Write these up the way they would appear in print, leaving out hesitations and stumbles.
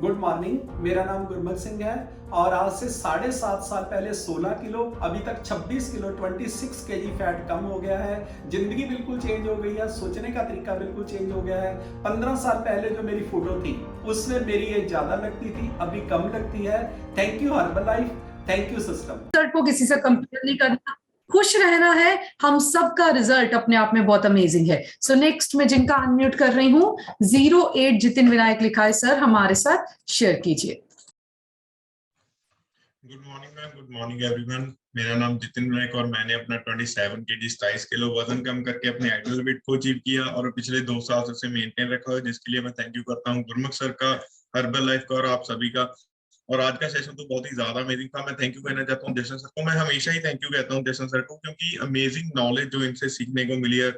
Good morning. मेरा नाम गुरमुख सिंह है और आज से 7.5 साल पहले 16 किलो, अभी तक 26 किलो 26 केजी फैट कम हो गया है। जिंदगी बिल्कुल चेंज हो गई है, सोचने का तरीका बिल्कुल चेंज हो गया है। 15 साल पहले जो मेरी फोटो थी उसमें मेरी एज ज्यादा लगती थी, अभी कम लगती है। Thank you Herbalife, thank you system. Result को किसी से कंपेयर नहीं करना, खुश रहना है। हम सबका रिजल्ट अपने आप में बहुत अमेजिंग है। सो नेक्स्ट मैं जिनका अनम्यूट कर रही हूँ 08 जितिन विनायक लिखा है, सर हमारे साथ शेयर कीजिए। Good morning ma'am, good morning everyone. मेरा नाम जितिन विनायक और मैंने अपना 27 केजी 27 किलो वजन कम करके अपने आइडियल वेट को अचीव किया और पिछले 2 साल से उसे मेंटेन रखा है, जिसके लिए मैं थैंक यू करता हूँ गुरमुख सर का, हर्बल लाइफ का और आप सभी का। और आज का सेशन तो बहुत ही ज्यादा अमेजिंग था। मैं थैंक यू कहना चाहता हूँ जशन सर को। मैं हमेशा ही थैंक यू कहता हूँ जशन सर को, क्योंकि अमेजिंग नॉलेज जो इनसे सीखने को मिली है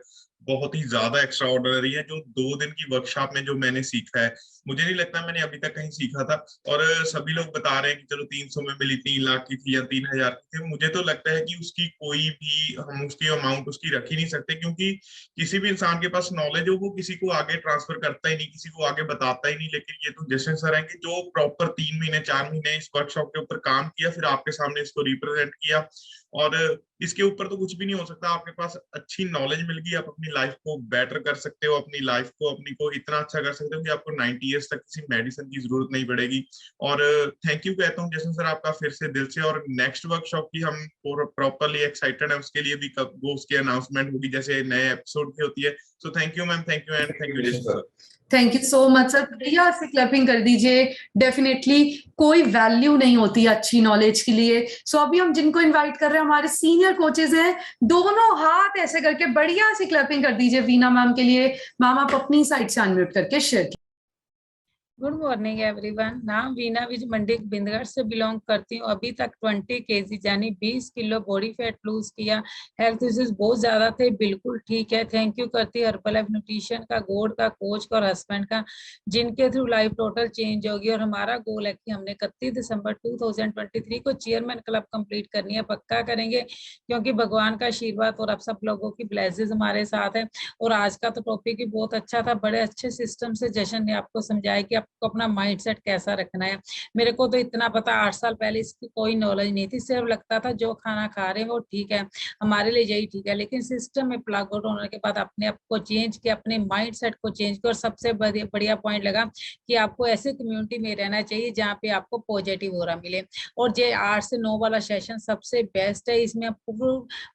बहुत ही ज्यादा एक्स्ट्रा ऑर्डिनरी है। जो 2 दिन की वर्कशॉप में जो मैंने सीखा है, मुझे नहीं लगता मैंने अभी तक कहीं सीखा था। और सभी लोग बता रहे हैं कि चलो 300 में मिली, 3 लाख की थी या 3,000 की थी। मुझे तो लगता है कि उसकी कोई भी हम उसकी अमाउंट उसकी रख ही नहीं सकते, क्योंकि किसी भी इंसान के पास नॉलेज हो वो किसी को आगे ट्रांसफर करता ही नहीं, किसी को आगे बताता ही नहीं। लेकिन ये तो जशन सर है कि जो प्रॉपर 3 महीने 4 महीने इस वर्कशॉप के ऊपर काम किया, फिर आपके सामने इसको रिप्रेजेंट किया। और इसके ऊपर तो कुछ भी नहीं हो सकता। आपके पास अच्छी नॉलेज मिल गई, आप अपनी लाइफ को बेटर कर सकते हो, अपनी लाइफ को अपनी को इतना अच्छा कर सकते हो कि आपको 90 ईयर्स तक किसी मेडिसिन की जरूरत नहीं पड़ेगी। और थैंक यू कहता हूँ जैसन सर आपका फिर से दिल से। और नेक्स्ट वर्कशॉप की हम प्रॉपरली एक्साइटेड है, उसके लिए भी कब वो उसकी अनाउंसमेंट होगी जैसे नए एपिसोड की होती है। So thank you ma'am, thank you and thank you Jason sir. Thank you so much sir, बढ़िया से क्लैपिंग कर दीजिए। डेफिनेटली कोई वैल्यू नहीं होती अच्छी नॉलेज के लिए। सो अभी हम जिनको इनवाइट कर रहे हैं हमारे सीनियर कोचेज हैं, दोनों हाथ ऐसे करके बढ़िया से क्लैपिंग कर दीजिए वीना मैम के लिए। मैम आप अपनी साइड से अनम्यूट करके शेयर। Good morning everyone. नाम वीना विज मंडी बिंदगढ़ से बिलोंग करती हूँ। अभी तक 20 केजी यानी 20 किलो बॉडी फैट लूज किया। हेल्थ इश्यूज बहुत ज्यादा थे, बिल्कुल ठीक है। थैंक यू करती हर्बल लाइफ न्यूट्रिशन का, गोड का, कोच का और हस्बैंड का, जिनके थ्रू लाइफ टोटल चेंज होगी। और हमारा गोल है कि हमने 31 दिसंबर 2023 को चेयरमैन क्लब कंप्लीट करनी है। पक्का करेंगे, क्योंकि भगवान का आशीर्वाद और आप सब लोगों की ब्लेसिंग हमारे साथ है। और आज का तो टॉपिक भी बहुत अच्छा था, बड़े अच्छे सिस्टम से जशन ने आपको समझाया कि आपको अपना माइंडसेट कैसा रखना है। मेरे को तो इतना पता, 8 साल पहले इसकी कोई नॉलेज नहीं थी। सिर्फ लगता था जो खाना खा रहे हैं वो ठीक है, हमारे लिए यही ठीक है। लेकिन सिस्टम में प्लग आउट होने के बाद अपने आप को चेंज किया, अपने माइंडसेट को चेंज किया। और सबसे बढ़िया पॉइंट लगा कि आपको ऐसे कम्युनिटी में रहना चाहिए जहाँ पे आपको पॉजिटिव ऑरा मिले। और ये 8 से 9 वाला सेशन सबसे बेस्ट है। इसमें आप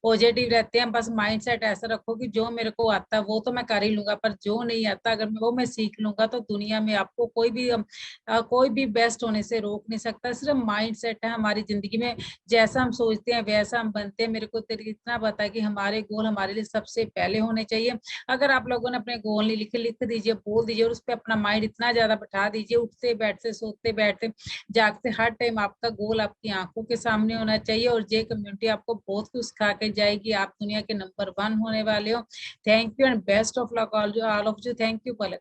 पॉजिटिव रहते हैं। बस माइंडसेट ऐसा रखो कि जो मेरे को आता है वो तो मैं कर ही लूंगा, पर जो नहीं आता अगर वो मैं सीख लूंगा तो दुनिया में आपको कोई भी बेस्ट होने से रोक नहीं सकता। सिर्फ माइंड सेट है हमारी जिंदगी में, जैसा हम सोचते हैं वैसा हम बनते हैं। मेरे को इतना पता है कि हमारे गोल हमारे लिए सबसे पहले होने चाहिए। अगर आप लोगों ने अपने गोल नहीं लिखे, लिख दीजिए, बोल दीजिए और उस पर अपना माइंड इतना ज्यादा बैठा दीजिए। उठते बैठते सोते बैठते जागते हर टाइम आपका गोल आपकी आंखों के सामने होना चाहिए। और ये कम्युनिटी आपको बहुत कुछ खा के जाएगी। आप दुनिया के नंबर 1 होने वाले हो। Thank you and best of luck all of you. Thank you Palak.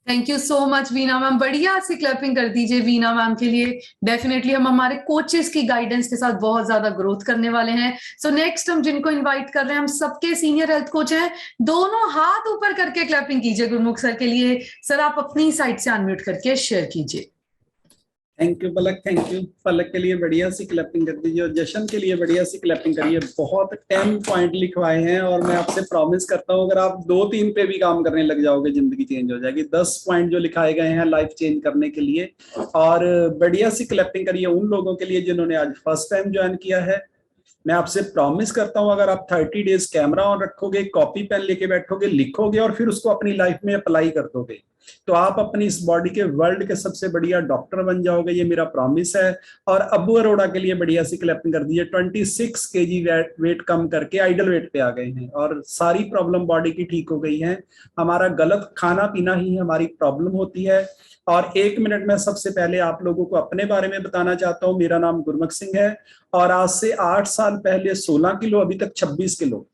Thank you so much Veena ma'am, बढ़िया से क्लैपिंग कर दीजिए वीना मैम के लिए। डेफिनेटली हम हमारे कोचेस की गाइडेंस के साथ बहुत ज्यादा ग्रोथ करने वाले हैं। सो नेक्स्ट हम जिनको इनवाइट कर रहे हैं, हम सबके सीनियर हेल्थ कोच हैं। दोनों हाथ ऊपर करके क्लैपिंग कीजिए गुरमुख सर के लिए। सर आप अपनी साइड से अनम्यूट करके शेयर कीजिए। Thank you Palak, thank you. Palak के लिए बढ़िया सी क्लैपिंग कर दीजिए और जशन के लिए बढ़िया सी क्लैपिंग करिए। बहुत 10 पॉइंट लिखवाए हैं और मैं आपसे प्रॉमिस करता हूं अगर आप 2-3 पे भी काम करने लग जाओगे जिंदगी चेंज हो जाएगी। 10 पॉइंट जो लिखाए गए हैं लाइफ चेंज करने के लिए। और बढ़िया सी क्लैपिंग करिए उन लोगों के लिए जिन्होंने आज फर्स्ट टाइम ज्वाइन किया है। मैं आपसे प्रॉमिस करता हूं अगर आप 30 डेज कैमरा ऑन रखोगे, कॉपी पेन लेके बैठोगे, लिखोगे और फिर उसको अपनी लाइफ में अप्लाई कर दोगे, तो आप अपनी इस बॉडी के वर्ल्ड के सबसे बढ़िया डॉक्टर बन जाओगे। ये मेरा प्रॉमिस है। और अब्बू अरोड़ा के लिए बढ़िया सी क्लैपिंग कर दीजिए। 26 केजी वेट कम करके आइडल वेट पे आ गए हैं और सारी प्रॉब्लम बॉडी की ठीक हो गई है। हमारा गलत खाना पीना ही हमारी प्रॉब्लम होती है। और 1 मिनट में सबसे पहले आप लोगों को अपने बारे में बताना चाहता हूँ। मेरा नाम गुरमुख सिंह है और आज से 8 साल पहले 16 किलो, अभी तक 26 किलो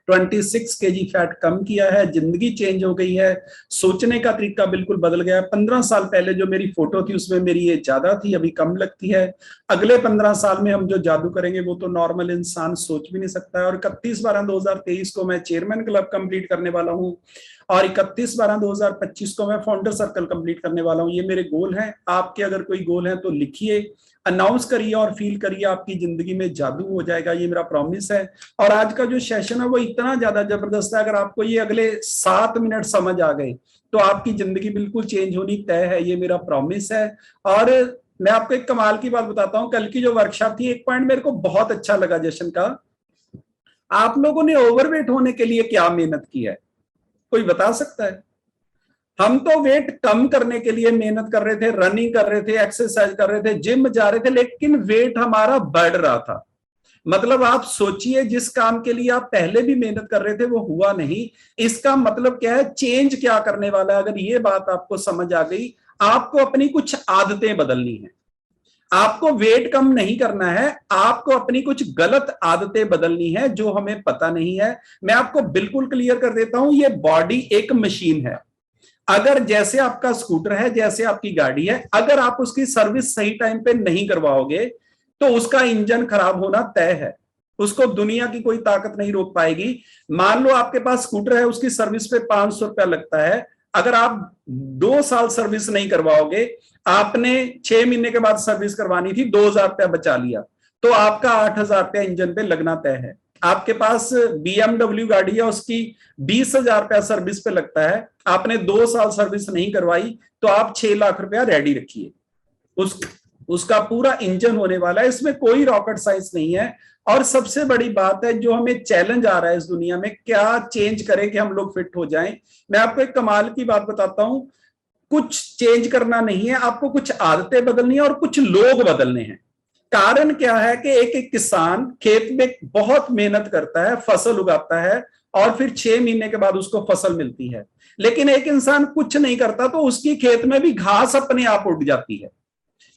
26 kg फैट कम किया है, जिंदगी चेंज हो गई है, सोचने का तरीका बिल्कुल बदल गया है। 15 साल पहले जो मेरी फोटो थी उसमें मेरी एज ज्यादा थी, अभी कम लगती है। अगले 15 साल में हम जो जादू करेंगे वो तो नॉर्मल इंसान सोच भी नहीं सकता है। और 31/12/2023 को मैं चेयरमैन क्लब कंप्लीट करने वाला हूँ और 31/12/2025 को मैं फाउंडर सर्कल कंप्लीट करने वाला हूँ। ये मेरे गोल हैं। आपके अगर कोई गोल है तो लिखिए, अनाउंस करिए और फील करिए, आपकी जिंदगी में जादू हो जाएगा, ये मेरा प्रॉमिस है। और आज का जो सेशन है वो इतना ज्यादा जबरदस्त है, अगर आपको ये अगले 7 मिनट समझ आ गए तो आपकी जिंदगी बिल्कुल चेंज होनी तय है, ये मेरा प्रॉमिस है। और मैं आपको एक कमाल की बात बताता हूँ, कल की जो वर्कशॉप थी, एक पॉइंट मेरे को बहुत अच्छा लगा जशन का, आप लोगों ने ओवरवेट होने के लिए क्या मेहनत की है, कोई बता सकता है? हम तो वेट कम करने के लिए मेहनत कर रहे थे, रनिंग कर रहे थे, एक्सरसाइज कर रहे थे, जिम जा रहे थे, लेकिन वेट हमारा बढ़ रहा था। मतलब आप सोचिए, जिस काम के लिए आप पहले भी मेहनत कर रहे थे वो हुआ नहीं, इसका मतलब क्या है, चेंज क्या करने वाला है? अगर ये बात आपको समझ आ गई, आपको अपनी कुछ आदतें बदलनी है। आपको वेट कम नहीं करना है, आपको अपनी कुछ गलत आदतें बदलनी है जो हमें पता नहीं है। मैं आपको बिल्कुल क्लियर कर देता हूं, ये बॉडी एक मशीन है। अगर जैसे आपका स्कूटर है, जैसे आपकी गाड़ी है, अगर आप उसकी सर्विस सही टाइम पे नहीं करवाओगे तो उसका इंजन खराब होना तय है। उसको दुनिया की कोई ताकत नहीं रोक पाएगी। मान लो आपके पास स्कूटर है, उसकी सर्विस पे 500 रुपया लगता है, अगर आप 2 साल सर्विस नहीं करवाओगे, आपने 6 महीने के बाद सर्विस करवानी थी, 2,000 रुपया बचा लिया, तो आपका 8,000 रुपया इंजन पे लगना तय है। आपके पास BMW गाड़ी है, उसकी 20,000 रुपया सर्विस पे लगता है, आपने 2 साल सर्विस नहीं करवाई, तो आप 6 लाख रुपया रेडी रखिए। उसका पूरा इंजन होने वाला है, इसमें कोई रॉकेट साइंस नहीं है। और सबसे बड़ी बात है, जो हमें चैलेंज आ रहा है इस दुनिया में, क्या चेंज करें कि हम लोग फिट हो जाएं। मैं आपको एक कमाल की बात बताता हूं, कुछ चेंज करना नहीं है, आपको कुछ आदतें बदलनी है और कुछ लोग बदलने हैं। कारण क्या है कि एक किसान खेत में बहुत मेहनत करता है, फसल उगाता है और फिर 6 महीने के बाद उसको फसल मिलती है। लेकिन एक इंसान कुछ नहीं करता तो उसकी खेत में भी घास अपने आप उग जाती है।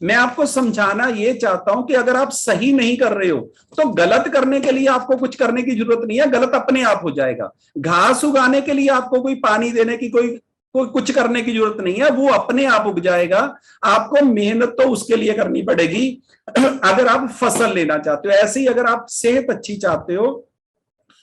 मैं आपको समझाना ये चाहता हूं कि अगर आप सही नहीं कर रहे हो तो गलत करने के लिए आपको कुछ करने की जरूरत नहीं है, गलत अपने आप हो जाएगा। घास उगाने के लिए आपको कोई पानी देने की कोई कुछ करने की जरूरत नहीं है, वो अपने आप उग जाएगा। आपको मेहनत तो उसके लिए करनी पड़ेगी अगर आप फसल लेना चाहते हो। ऐसे ही अगर आप सेहत अच्छी चाहते हो,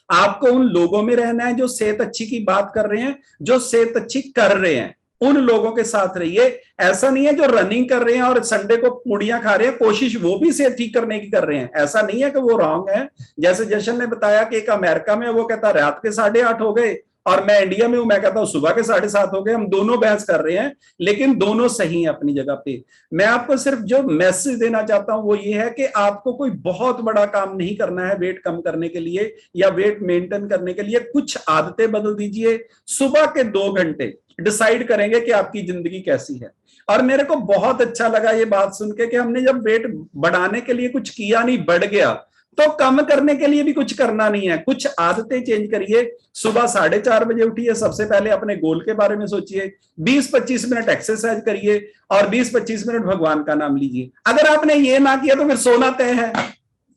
आपको उन लोगों में रहना है जो सेहत अच्छी की बात कर रहे हैं, जो सेहत अच्छी कर रहे हैं, उन लोगों के साथ रहिए। ऐसा नहीं है जो रनिंग कर रहे हैं और संडे को पूड़ियां खा रहे हैं, कोशिश वो भी सेहत ठीक करने की कर रहे हैं, ऐसा नहीं है कि वो रॉन्ग है। जैसे जशन ने बताया कि एक अमेरिका में वो कहता रात के 8:30 हो गए और मैं इंडिया में हूं, मैं कहता हूं सुबह के 7:30 हो गए। हम दोनों बहस कर रहे हैं, लेकिन दोनों सही हैं अपनी जगह पे। मैं आपको सिर्फ जो मैसेज देना चाहता हूं वो ये है कि आपको कोई बहुत बड़ा काम नहीं करना है वेट कम करने के लिए या वेट मेंटेन करने के लिए। कुछ आदतें बदल दीजिए। सुबह के 2 घंटे डिसाइड करेंगे कि आपकी जिंदगी कैसी है। और मेरे को बहुत अच्छा लगा ये बात सुन के कि हमने जब वेट बढ़ाने के लिए कुछ किया नहीं, बढ़ गया, तो कम करने के लिए भी कुछ करना नहीं है। कुछ आदतें चेंज करिए। सुबह 4:30 बजे उठिए, सबसे पहले अपने गोल के बारे में सोचिए, 20-25 मिनट एक्सरसाइज करिए और 20-25 मिनट भगवान का नाम लीजिए। अगर आपने ये ना किया तो फिर सोना तय है,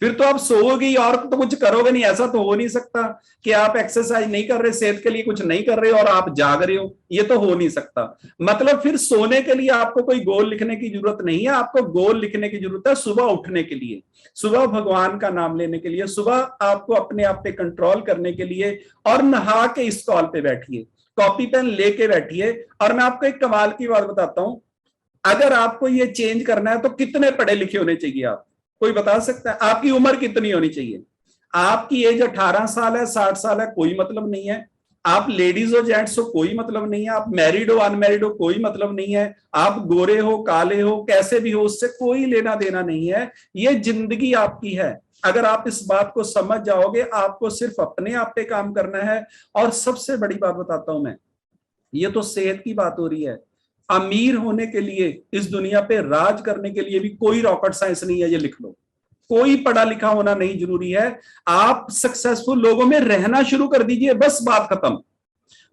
फिर तो आप सोओगे और तो कुछ करोगे नहीं। ऐसा तो हो नहीं सकता कि आप एक्सरसाइज नहीं कर रहे, सेहत के लिए कुछ नहीं कर रहे और आप जाग रहे हो, ये तो हो नहीं सकता। मतलब फिर सोने के लिए आपको कोई गोल लिखने की जरूरत नहीं है, आपको गोल लिखने की जरूरत है सुबह उठने के लिए, सुबह भगवान का नाम लेने के लिए, सुबह आपको अपने आप पे कंट्रोल करने के लिए। और नहा के इस कॉल पे बैठिए, कॉपी पेन लेके बैठिए। और मैं आपको एक कमाल की बात बताता हूं, अगर आपको ये चेंज करना है तो कितने पढ़े लिखे होने चाहिए आप? कोई बता सकता है? आपकी उम्र कितनी होनी चाहिए? आपकी एज 18 साल है, 60 साल है, कोई मतलब नहीं है। आप लेडीज हो जेंट्स हो, कोई मतलब नहीं है। आप मैरिड हो अनमैरिड हो, कोई मतलब नहीं है। आप गोरे हो काले हो कैसे भी हो, उससे कोई लेना देना नहीं है। ये जिंदगी आपकी है। अगर आप इस बात को समझ जाओगे, आपको सिर्फ अपने आप पे काम करना है। और सबसे बड़ी बात बताता हूं मैं, ये तो सेहत की बात हो रही है। अमीर होने के लिए, इस दुनिया पे राज करने के लिए भी कोई रॉकेट साइंस नहीं है, ये लिख लो। कोई पढ़ा लिखा होना नहीं जरूरी है। आप सक्सेसफुल लोगों में रहना शुरू कर दीजिए, बस बात खत्म।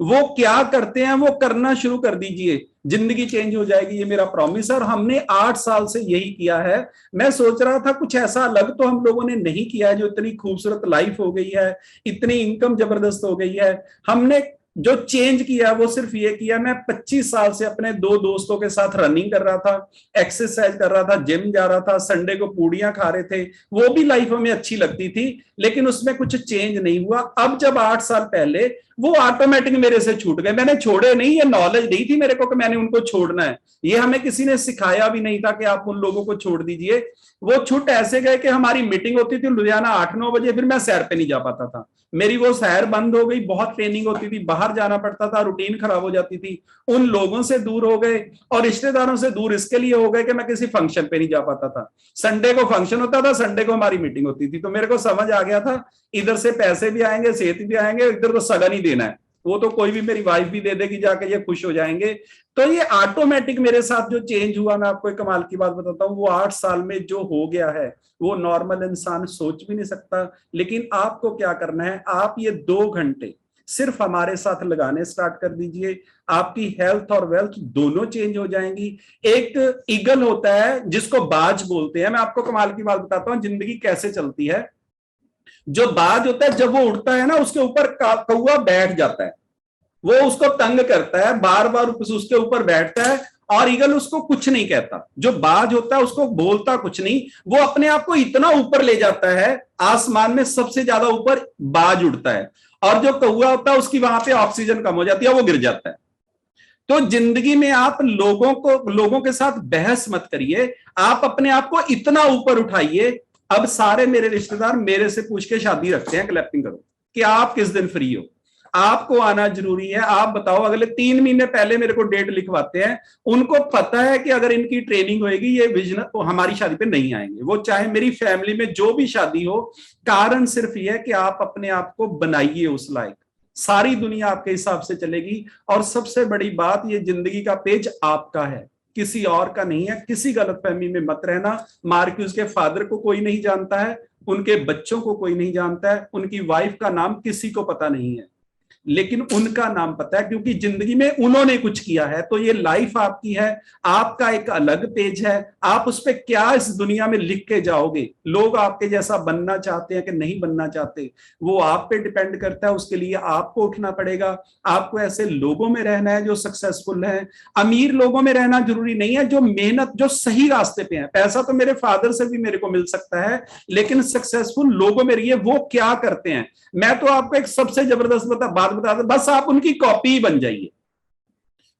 वो क्या करते हैं वो करना शुरू कर दीजिए, जिंदगी चेंज हो जाएगी, ये मेरा प्रॉमिस है। और हमने 8 साल से यही किया है। मैं सोच रहा था कुछ ऐसा अलग तो हम लोगों ने नहीं किया है, जो इतनी खूबसूरत लाइफ हो गई है, इतनी इनकम जबरदस्त हो गई है। हमने जो चेंज किया वो सिर्फ ये किया, मैं 25 साल से अपने 2 दोस्तों के साथ रनिंग कर रहा था, एक्सरसाइज कर रहा था, जिम जा रहा था, संडे को पूड़ियां खा रहे थे, वो भी लाइफ हमें अच्छी लगती थी, लेकिन उसमें कुछ चेंज नहीं हुआ। अब जब 8 साल पहले वो ऑटोमेटिक मेरे से छूट गए, मैंने छोड़े नहीं, ये नॉलेज नहीं थी मेरे को कि मैंने उनको छोड़ना है, ये हमें किसी ने सिखाया भी नहीं था कि आप उन लोगों को छोड़ दीजिए। वो छूट ऐसे गए कि हमारी मीटिंग होती थी लुधियाना 8-9 बजे, फिर मैं सैर पे नहीं जा पाता था, मेरी वो सैर बंद हो गई, बहुत ट्रेनिंग होती थी, बाहर जाना पड़ता था, रूटीन खराब हो जाती थी, उन लोगों से दूर हो गए और रिश्तेदारों से दूर इसके लिए हो गए कि मैं किसी फंक्शन पे नहीं जा पाता था। संडे को फंक्शन होता था, संडे को हमारी मीटिंग होती थी, तो मेरे को समझ आ गया था इधर से पैसे भी आएंगे, सेहत भी आएंगे, इधर तो सगन ही देना है, वो तो कोई भी मेरी वाइफ भी दे देगी जाके, ये खुश हो जाएंगे। तो ये ऑटोमेटिक मेरे साथ जो चेंज हुआ, मैं आपको एक कमाल की बात बताता हूँ, वो 8 साल में जो हो गया है वो नॉर्मल इंसान सोच भी नहीं सकता। लेकिन आपको क्या करना है, आप ये 2 घंटे सिर्फ हमारे साथ लगाने स्टार्ट कर दीजिए, आपकी हेल्थ और वेल्थ दोनों चेंज हो जाएंगी। एक ईगल होता है जिसको बाज बोलते हैं, मैं आपको कमाल की बात बताता हूँ जिंदगी कैसे चलती है। जो बाज होता है जब वो उड़ता है ना, उसके ऊपर कौवा बैठ जाता है, वो उसको तंग करता है, बार बार उसके ऊपर बैठता है और ईगल उसको कुछ नहीं कहता। जो बाज होता है उसको बोलता कुछ नहीं, वो अपने आप को इतना ऊपर ले जाता है, आसमान में सबसे ज्यादा ऊपर बाज उड़ता है, और जो कौवा होता है उसकी वहां पे ऑक्सीजन कम हो जाती है, वो गिर जाता है। तो जिंदगी में आप लोगों के साथ बहस मत करिए, आप अपने आप को इतना ऊपर उठाइए। अब सारे मेरे रिश्तेदार मेरे से पूछ के शादी रखते हैं, क्लैपिंग करो, कि आप किस दिन फ्री हो, आपको आना जरूरी है, आप बताओ। अगले 3 महीने पहले मेरे को डेट लिखवाते हैं, उनको पता है कि अगर इनकी ट्रेनिंग होएगी ये विजन तो हमारी शादी पे नहीं आएंगे, वो चाहे मेरी फैमिली में जो भी शादी हो। कारण सिर्फ ये है कि आप अपने आप को बनाइए उस लायक, सारी दुनिया आपके हिसाब से चलेगी। और सबसे बड़ी बात, ये जिंदगी का पेज आपका है, किसी और का नहीं है। किसी गलतफहमी में मत रहना। मार्क्यूस के फादर को कोई नहीं जानता है, उनके बच्चों को कोई नहीं जानता है, उनकी वाइफ का नाम किसी को पता नहीं है, लेकिन उनका नाम पता है क्योंकि जिंदगी में उन्होंने कुछ किया है। तो ये लाइफ आपकी है, आपका एक अलग पेज है, आप उस पर क्या इस दुनिया में लिख के जाओगे। लोग आपके जैसा बनना चाहते हैं कि नहीं बनना चाहते, वो आप पे डिपेंड करता है, उसके लिए आपको उठना पड़ेगा। आपको ऐसे लोगों में रहना है जो सक्सेसफुल है, अमीर लोगों में रहना जरूरी नहीं है, जो मेहनत, जो सही रास्ते पे है। पैसा तो मेरे फादर से भी मेरे को मिल सकता है, लेकिन सक्सेसफुल लोगों में रहिए, वो क्या करते हैं। मैं तो आपको एक सबसे जबरदस्त बात बता दूं, बस आप उनकी कॉपी ही बन जाइए।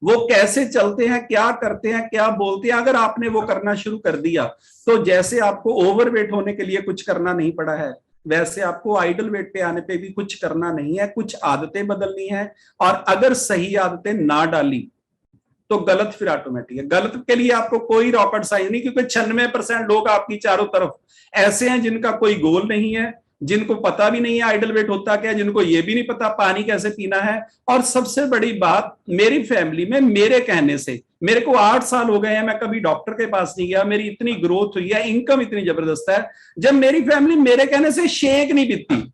वो कैसे चलते हैं, क्या करते हैं, क्या बोलते हैं, अगर आपने वो करना शुरू कर दिया तो जैसे आपको ओवरवेट होने के लिए कुछ करना नहीं पड़ा है, वैसे आपको आइडल वेट पे आने पे भी कुछ करना नहीं है, कुछ आदतें बदलनी है। और अगर सही आदतें ना डाली तो गलत फिर ऑटोमेटिक है। गलत के लिए आपको कोई रॉकेट साइंस नहीं, क्योंकि 96% लोग आपकी चारों तरफ ऐसे हैं जिनका कोई गोल नहीं है, जिनको पता भी नहीं है आइडल वेट होता क्या है, जिनको ये भी नहीं पता पानी कैसे पीना है। और सबसे बड़ी बात, मेरी फैमिली में मेरे कहने से, मेरे को 8 साल हो गए हैं, मैं कभी डॉक्टर के पास नहीं गया, मेरी इतनी ग्रोथ हुई है, इनकम इतनी जबरदस्त है, जब मेरी फैमिली मेरे कहने से शेक नहीं पीती,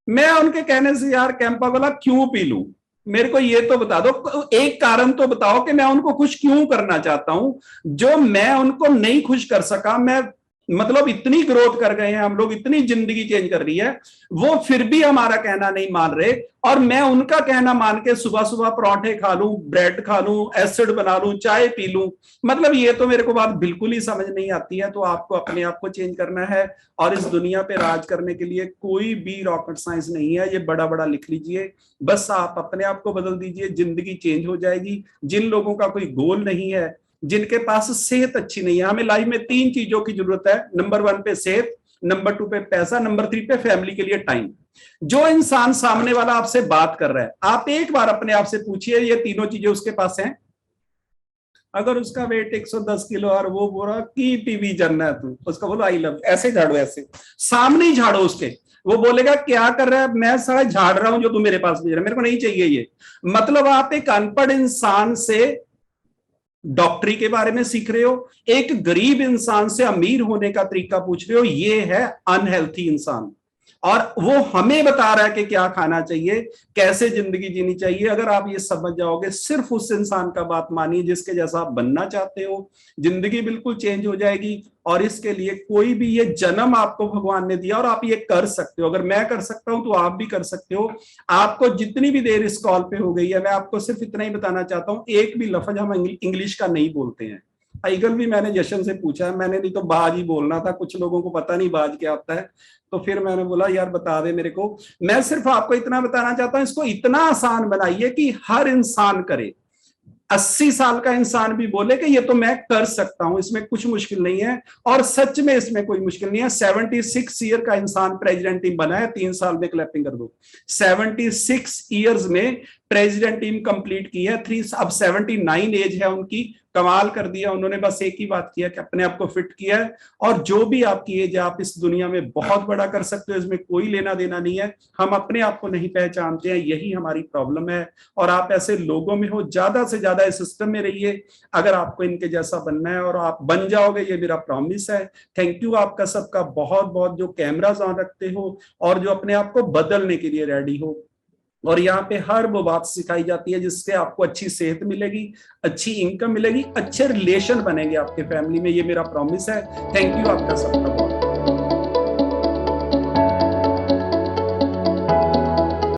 मैं उनके कहने से यार कैंपा वाला क्यों पी लूं। मेरे को ये तो बता दो, एक कारण तो बताओ कि मैं उनको खुश क्यों करना चाहता हूं, जो मैं उनको नहीं खुश कर सका। मैं मतलब इतनी ग्रोथ कर गए हैं हम लोग, इतनी जिंदगी चेंज कर रही है, वो फिर भी हमारा कहना नहीं मान रहे। और मैं उनका कहना मान के सुबह सुबह पराठे खा लूं, ब्रेड खा लूं, एसिड बना लूं, चाय पी लूं, मतलब ये तो मेरे को बात बिल्कुल ही समझ नहीं आती है। तो आपको अपने आप को चेंज करना है, और इस दुनिया पे राज करने के लिए कोई भी रॉकेट साइंस नहीं है, ये बड़ा बड़ा लिख लीजिए। बस आप अपने आप को बदल दीजिए, जिंदगी चेंज हो जाएगी। जिन लोगों का कोई गोल नहीं है, जिनके पास सेहत अच्छी नहीं है, हमें लाइफ में 3 चीजों की जरूरत है। नंबर 1 पे सेहत, नंबर 2 पे पैसा, नंबर 3 पे फैमिली के लिए टाइम। जो इंसान सामने वाला आपसे बात कर रहा है, आप एक बार अपने आप से पूछिए ये तीनों चीजें उसके पास हैं। अगर उसका वेट 110 किलो और वो बोला की टीवी जानना है तू, उसका बोलो आई लव, ऐसे झाड़ो, ऐसे सामने ही झाड़ो उसके। वो बोलेगा क्या कर रहा है, मैं सारा झाड़ रहा हूं जो तू मेरे पास भेज रहा है, मेरे को नहीं चाहिए ये। मतलब आप एक अनपढ़ इंसान से डॉक्टरी के बारे में सीख रहे हो, एक गरीब इंसान से अमीर होने का तरीका पूछ रहे हो, ये है अनहेल्थी इंसान। और वो हमें बता रहा है कि क्या खाना चाहिए, कैसे जिंदगी जीनी चाहिए। अगर आप ये समझ जाओगे, सिर्फ उस इंसान का बात मानिए जिसके जैसा आप बनना चाहते हो, जिंदगी बिल्कुल चेंज हो जाएगी। और इसके लिए कोई भी ये जन्म आपको भगवान ने दिया और आप ये कर सकते हो। अगर मैं कर सकता हूं तो आप भी कर सकते हो। आपको जितनी भी देर इस कॉल पे हो गई है, मैं आपको सिर्फ इतना ही बताना चाहता हूं, एक भी लफ्ज हम इंग्लिश का नहीं बोलते हैं। आईगल भी मैंने जशन से पूछा है, मैंने नहीं तो बाज ही बोलना था, कुछ लोगों को पता नहीं बाज क्या होता है, तो फिर मैंने बोला यार बता दे मेरे को। मैं सिर्फ आपको इतना बताना चाहता हूं, इसको इतना आसान बनाइए कि हर इंसान करे। 80 साल का इंसान भी बोले कि ये तो मैं कर सकता हूं, इसमें कुछ मुश्किल नहीं है। और सच में इसमें कोई मुश्किल नहीं है। 76 ईयर का इंसान प्रेसिडेंट टीम बना है, 3 साल में क्लैपिंग कर दो। 76 ईयर्स में प्रेसिडेंट टीम कंप्लीट की है। 3 अब 79 एज है उनकी। कमाल कर दिया उन्होंने। बस एक ही बात किया कि अपने आप को फिट किया है। और जो भी आपकी एज है, आप इस दुनिया में बहुत बड़ा कर सकते हो, इसमें कोई लेना देना नहीं है। हम अपने आप को नहीं पहचानते हैं, यही हमारी प्रॉब्लम है। और आप ऐसे लोगों में हो, ज्यादा से ज्यादा इस सिस्टम में रहिए अगर आपको इनके जैसा बनना है, और आप बन जाओगे, ये मेरा प्रॉमिस है। थैंक यू आपका सबका बहुत बहुत, जो कैमरास ऑन रखते हो और जो अपने आप को बदलने के लिए रेडी हो। और यहाँ पे हर वो बात सिखाई जाती है जिससे आपको अच्छी सेहत मिलेगी, अच्छी इनकम मिलेगी, अच्छे रिलेशन बनेंगे आपके फैमिली में, ये मेरा प्रॉमिस है। थैंक यू आपका सबका बहुत।